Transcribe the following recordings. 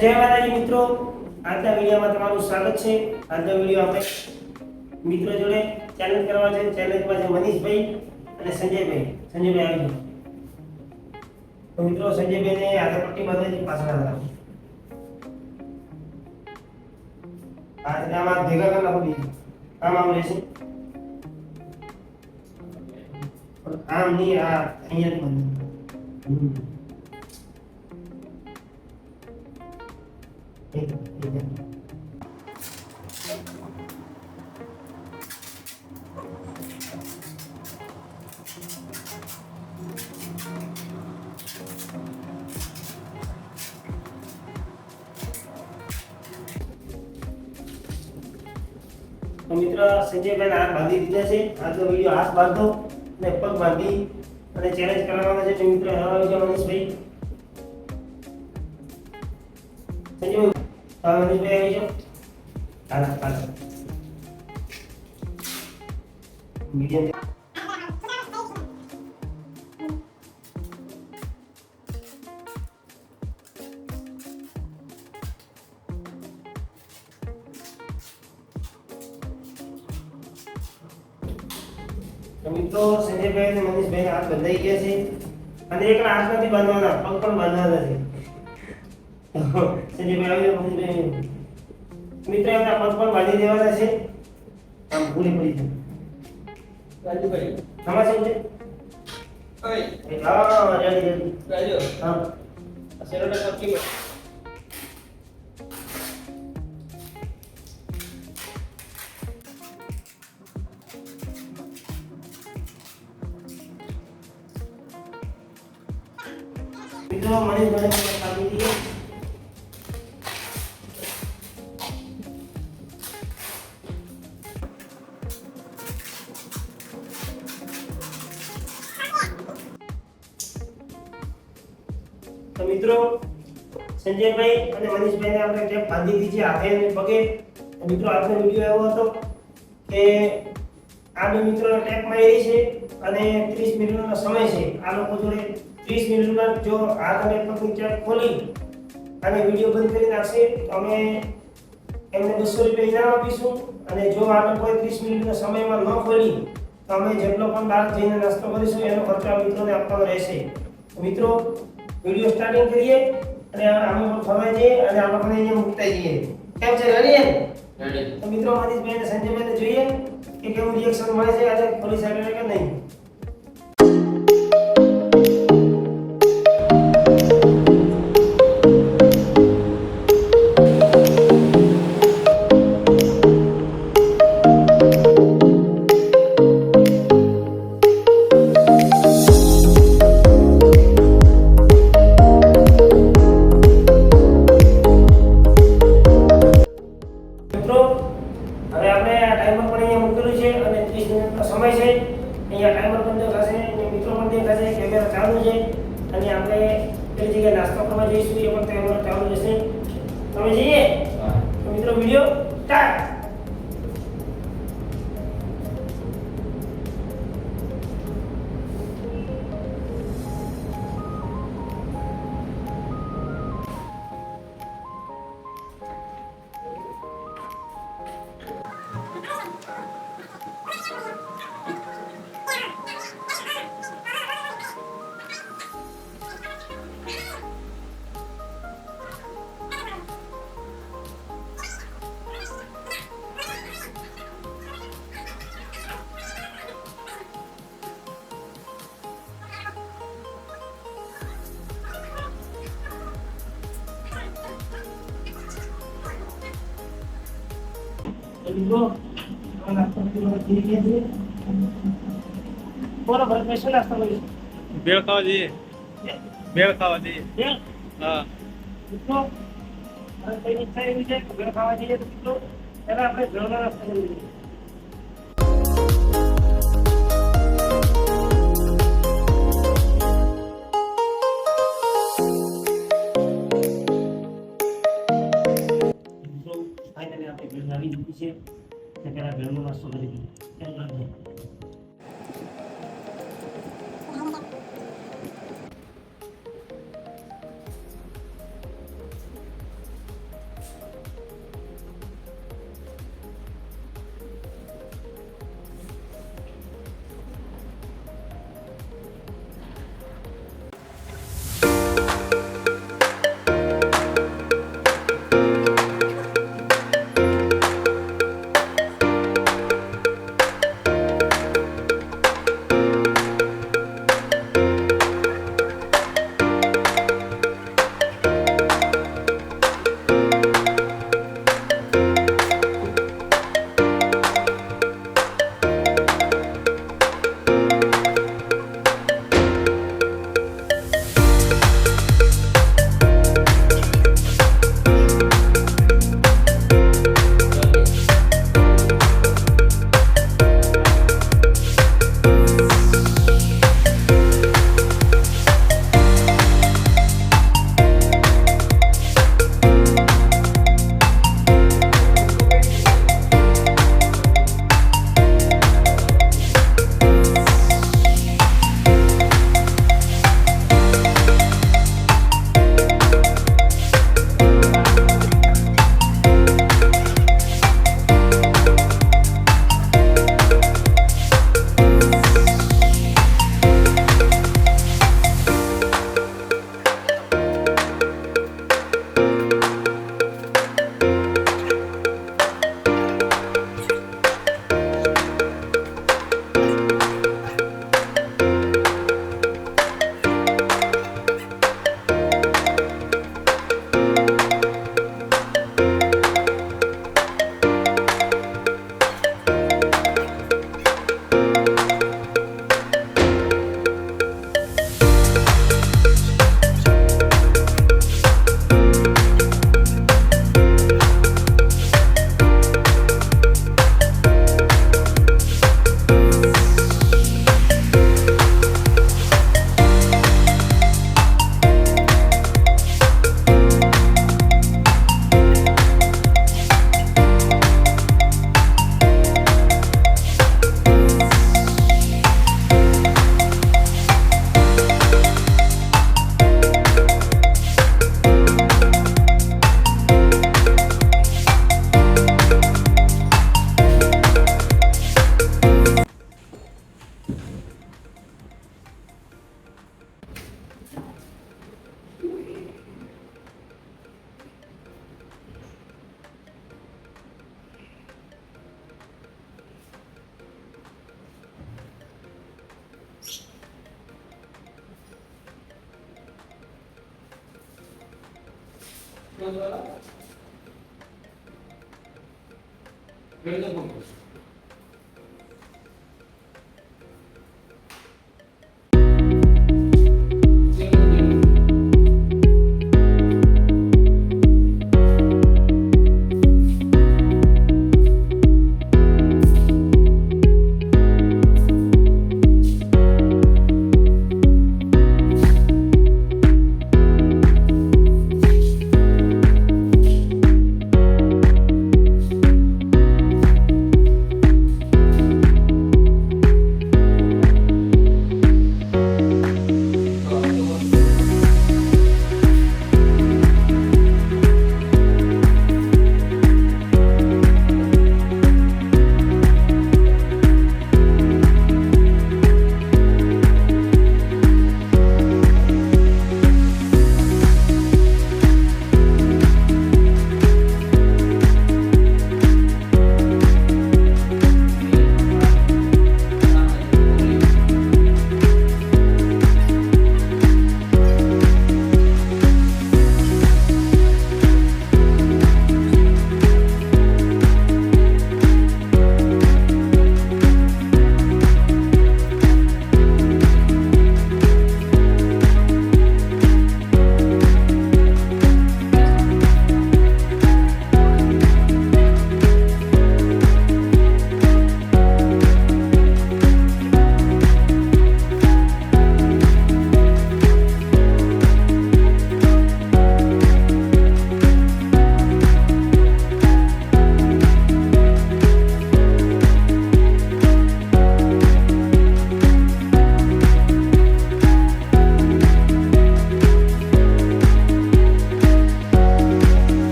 જય માતાજી મિત્રો, આજના વિડીયોમાં તમારું સ્વાગત છે। આજનો વિડીયો આપણે મિત્રો જોડે ચેલેન્જ કરવા છે। ચેલેન્જમાં છે મનીષભાઈ અને સંજયભાઈ। સંજયભાઈ આવી તો મિત્રો સંજયભાઈને આગળ પટ્ટી બાંધવાની પાછળ હતા આ આમાં ભેગા કરી નાખો બીજું આમ રહેશે આમ નહીં આ અહીંયા બંધ तो मित्र संजयભાઈ હાથ બાંધી દીધા છે। આજનો વિડિયો હાથ બાંધો અને પગ બાંધી અને ચેલેન્જ કરવાનો છે। તો મિત્ર આવી જાઓ મનીષભાઈ, સંજયભાઈ મનીષભાઈ આવી જાઓ। હાલા હાલા મીડિયમ तो मित्रों संजयભાઈ અને મનીષભાઈ હાથ બંધાઈ ગયા છે અને એકલા હાથ નથી બાંધવાના, પગ પણ બાંધવાના છે। સંજયભાઈ આવી જાઓ મનીષભાઈ, મિત્રો એમના પગ પણ બાંધી દેવાના છે। આમ પૂરી પડી છે રાજુભાઈ આમાં સંજય ઓય હા રેડી રેડી રાજુ હા સેરોટા સબકી મિત્રો મનીષભાઈ કાપી દીધી तो मित्रों संजयભાઈ અને મનીષભાઈને આપણે ટેપ બાંધી દીધી છે હાથે અને પગે। તો મિત્રો આજનો વિડિયો એવો હતો કે આ બે મિત્રોને ટેપ મારી છે અને 30 મિનિટનો સમય છે। આ લોકો જોડે 30 મિનિટમાં જો હાથ અને પગની ટેપ ખોલી અને વિડિયો બંધ કરી નાખશે તો અમે એમને 200 રૂપિયા ઇનામ આપીશું। અને જો આ લોકોએ 30 મિનિટના સમયમાં ન ખોલી તો અમે જેટલો પણ બહાર જઈને નાસ્તો કરીશું એનો ખર્ચો આ મિત્રોને આપવાનો રહેશે। તો મિત્રો વિડિયો સ્ટાર્ટિંગ કરીએ અને અમે પણ ફરવા જઈએ અને આ લોકોને અહીંયા મૂકતા જઈએ। કેમ છે રેડી? રેડી। તો મિત્રો મનીષભાઈ અને સંજયભાઈને જોઈએ કે કેવું રિએક્શન મળે છે આજે પોલીસ આગળ કે નહીં। હવે આપણે આ ટાઈમર પણ અહીંયા મૂકેલું છે અને 30 મિનિટનો સમય છે। અહીંયા ટાઈમર પણ દેખાશે અને મિત્રો પણ દેખાશે, કેમેરા ચાલુ છે અને આપણે પેલી જગ્યાએ નાસ્તો કરવા જઈશું એ પણ કેમેરા ચાલુ રહેશે। તમે જઈએ તો મિત્રો વિડિયો સ્ટાર્ટ। મિત્રો આ નાસ્તો કરી ગયા છે બરોબર સ્પેશિયલ નાસ્તો કરીશું। ભેળ ખાવા જઈએ, ભેળ ખાવા જઈએ। ભેળ હા મિત્રો કઈ ઈચ્છા એવી છે કે ભેળ ખાવા જઈએ તો મિત્રો પહેલા આપણે ભેળનો નાસ્તો કરી લઈએ। ફાઇનલી આપણે ભેળ લાવી દીધી છે તો પહેલા ભેળનો નાસ્તો કરી દઈએ। કેમ લાગે?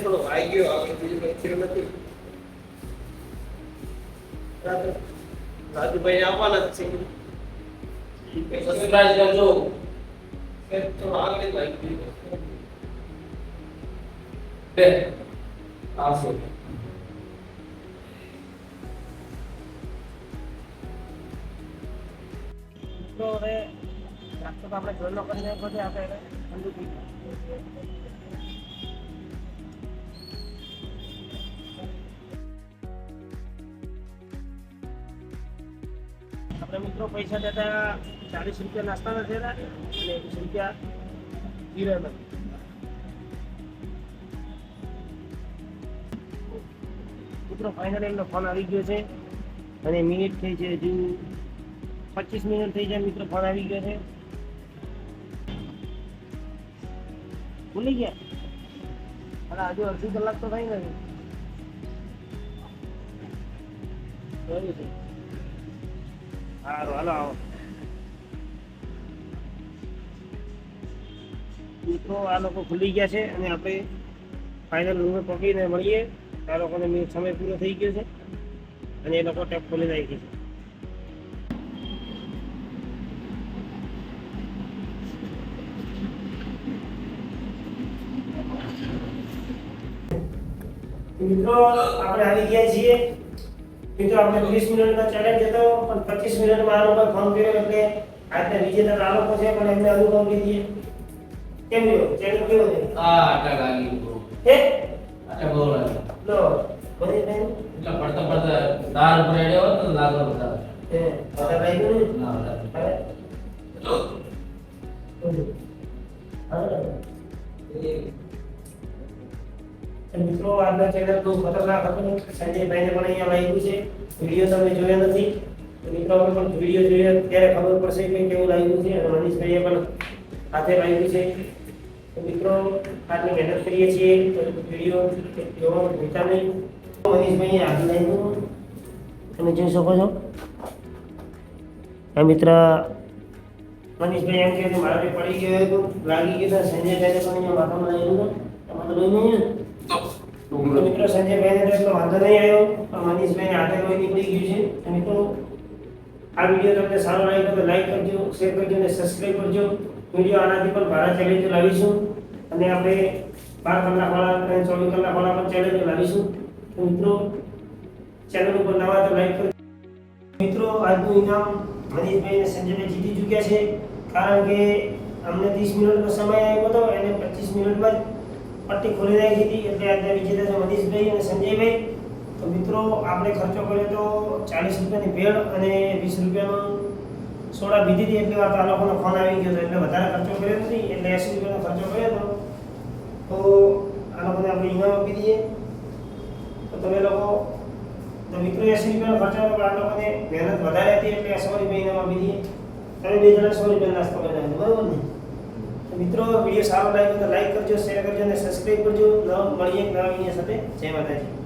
થોડો વાગ્યો આપણે બીજું કઈ થયું નથી. રાજુભાઈ આવવાના જ છે. સબસ્ક્રાઇબ કરજો. થોડો આગળ વાગ્યો. બે આવશે. તો હવે નાસ્તો તો આપણે ઘરનો કરી નાખ્યો છે, આપણે ઠંડુ પી આપણે મિત્રો પૈસા દેતા 40 રૂપિયા નાસ્તાના થયેલા અને 20 રૂપિયા જીરાના. મિત્રો ફાઇનલ એમનો ફોન આવી ગયો છે અને મિનિટ થઈ છે હજુ 25 મિનિટ થઈ જાય. મિત્રો ફોન આવી ગયો છે. ભૂલી ગયા હજુ અડધી કલાક તો થઈ નથી. જોયું છે. સારું હાલો આવો મિત્રો. આ લોકો ખુલી ગયા છે અને આપણે ફાઇનલ રૂમે પકડીને મળીએ. આ લોકોને સમય પૂરો થઈ ગયો છે અને એ લોકો ટેપ ખોલી નાખી છે. મિત્રો આપણે આવી ગયા છીએ. મિત્રો આપણે 30 મિનિટનો ચેલેન્જ હતો પણ 25 મિનિટમાં આ લોકો ફોન કર્યો એટલે આજના વિજેતા આ લોકો છે પણ એમને અનુભવ લીધી. કેમ રહ્યો ચેલેન્જ કેવો છે? આટા લાગી બહુ. હે આટા બહુ લાગી. લો બધી બેન એટલે પડતા પડતા દાર ઉપર એડ્યો હોત ને લાગો બધા. હે બધા લાગ્યું ને ના લાગે. હવે મિત્રો આજના ચેનલ બહુ ખતરનાક હતું. સંજયભાઈને પણ અહીંયા લાગ્યું છે. વિડીયો તમે જોયા નથી તો મિત્રો અમે પણ વિડીયો જોયા ત્યારે ખબર પડશે કે કેવું લાગ્યું છે. અને મનીષભાઈએ પણ હાથે લાગ્યું છે. તો મિત્રો આટલી મહેનત કરીએ છીએ તો વિડીયો જોવાનું ભૂલતા નહીં. મનીષભાઈએ હાથ લાગ્યું તમે જોઈ શકો છો. આ મિત્ર મનીષભાઈ એમ કહે છે મારે પડી ગયો હતું લાગી ગયું. સંજયભાઈને પણ અહીંયા માથામાં લાગ્યું તમારે લોહી નહીં. તો મિત્રો સંજયભાઈને તો એટલો વાંધો નહીં આવ્યો પણ મનીષભાઈને હાથે લોહી નીકળી ગયું છે. તો મિત્રો આ વિડીયો તમને સારો લાગ્યો તો લાઈક કરજો, શેર કરજો અને સબસ્ક્રાઈબ કરજો. વિડીયો આનાથી પણ ભારે ચેલેન્જ લાવીશું અને આપણે 12 કલાકવાળા અને 24 કલાકવાળા પણ ચેલેન્જ લાવીશું. તો મિત્રો ચેનલ ઉપર નવા તો લાઈક કરજો. મિત્રો આજનું ઇનામ મનીષભાઈ અને સંજયભાઈ જીતી ચૂક્યા છે કારણ કે અમને 30 મિનિટનો સમય આવ્યો હતો એને 25 મિનિટમાં જ પટ્ટી ખોલી નાખી હતી. એટલે આજના વિજેતા છે મનીષભાઈ અને સંજયભાઈ. તો મિત્રો આપણે ખર્ચો કર્યો તો 40 રૂપિયાની ભેળ અને 20 રૂપિયાનો સોડા પીધી હતી. એટલે વાર તો આ લોકોનો ફોન આવી ગયો હતો એટલે વધારે ખર્ચો કર્યો નથી. એટલે 80 રૂપિયાનો ખર્ચો કર્યો હતો. તો આ લોકોને આપણે ઇનામ આપી દઈએ. તો તમે લોકો તો મિત્રો 80 રૂપિયાનો ખર્ચો હતો આ લોકોને મહેનત વધારે હતી એટલે 100 રૂપિયા ઇનામ આપી દઈએ. તમે બે જણા 100 રૂપિયા નાસ્તો કરી નાખજો બરાબર ને. તો મિત્રો વિડીયો સારો લાગ્યો તો લાઈક કરજો, શેર કરજો અને સબસ્ક્રાઈબ કરજો. મળીએ એક નવા વિડીયો સાથે. જય માતાજી.